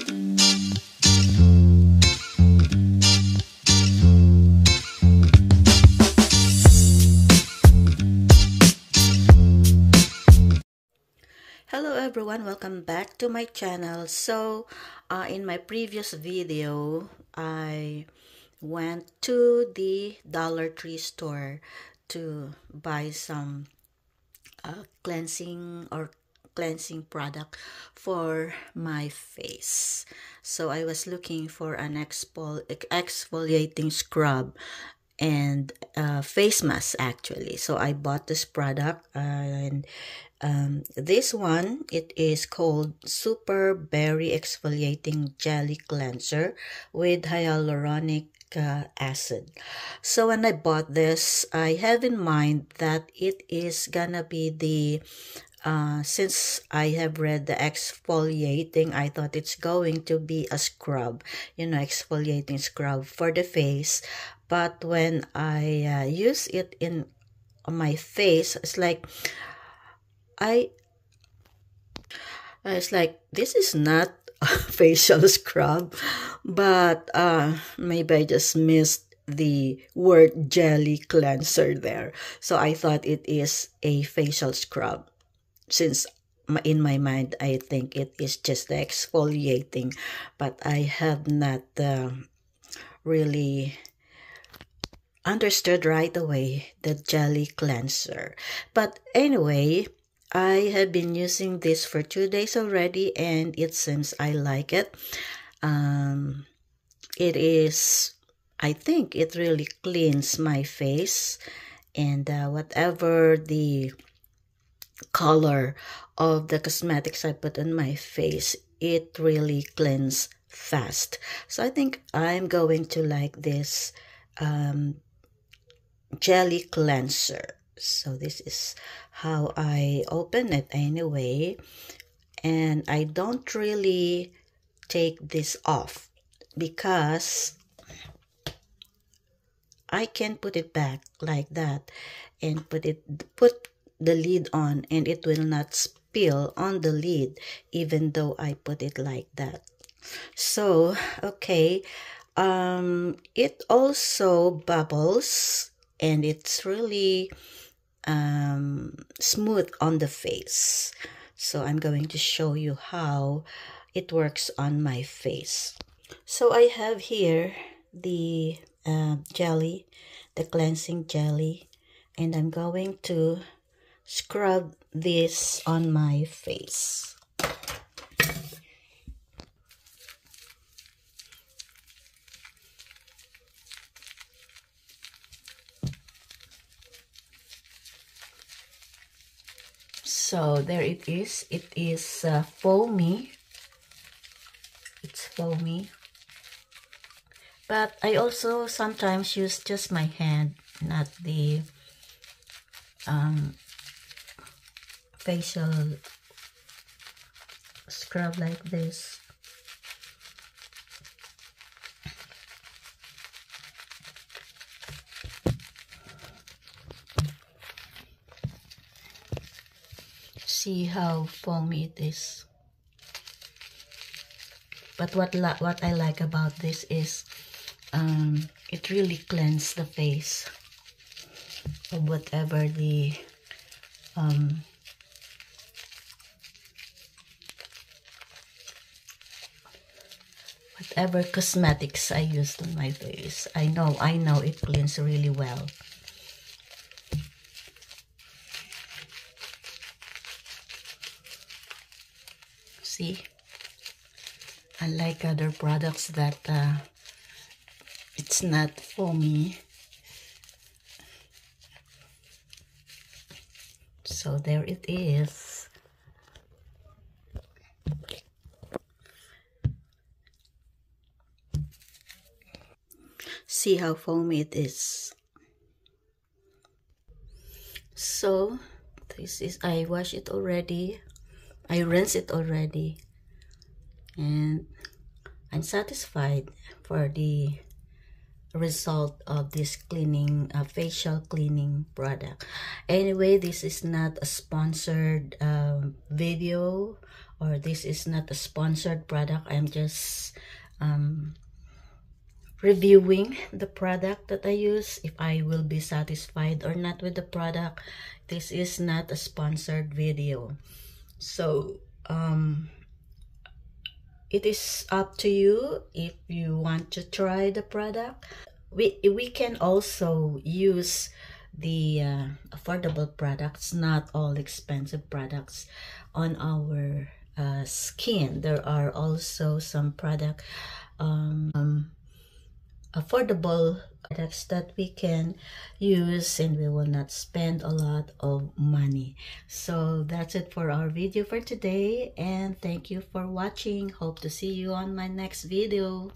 Hello everyone, welcome back to my channel. So in my previous video I went to the Dollar Tree store to buy some cleansing product for my face. So I was looking for an exfoliating scrub and face mask actually. So I bought this product and this one, it is called Super Berry Exfoliating Jelly Cleanser with hyaluronic acid. So when I bought this, I have in mind that it is gonna be the since I have read the exfoliating, I thought it's going to be a scrub, exfoliating scrub for the face. But when I use it on my face, it's like this is not a facial scrub, but maybe I just missed the word jelly cleanser there. So I thought it is a facial scrub, since in my mind I think it is just the exfoliating, but I have not really understood right away the jelly cleanser. But anyway, I have been using this for 2 days already and it seems I like it. I think it really cleans my face, and whatever the color of the cosmetics I put on my face, it really cleans fast. So I think I'm going to like this jelly cleanser. So this is how I open it anyway, and I don't really take this off because I can put it back like that and put the lid on, and it will not spill on the lid even though I put it like that. So okay, it also bubbles and it's really smooth on the face. So I'm going to show you how it works on my face. So I have here the jelly, the cleansing jelly, and I'm going to scrub this on my face. So there it is. It is foamy. It's foamy. But I also sometimes use just my hand, not the facial scrub like this. See how foamy it is. But what I like about this is it really cleanses the face of whatever the whatever cosmetics I used on my face. I know it cleans really well. See, unlike other products that it's not foamy. So there it is. See how foamy it is. So this is, I wash it already. I rinse it already, and I'm satisfied for the result of this cleaning facial cleaning product. Anyway, this is not a sponsored video or this is not a sponsored product. I'm just reviewing the product that I use, if I will be satisfied or not with the product. This is not a sponsored video. So it is up to you if you want to try the product. We can also use the affordable products, not all expensive products, on our skin. There are also some product affordable products that we can use, and we will not spend a lot of money. So that's it for our video for today, and thank you for watching. Hope to see you on my next video.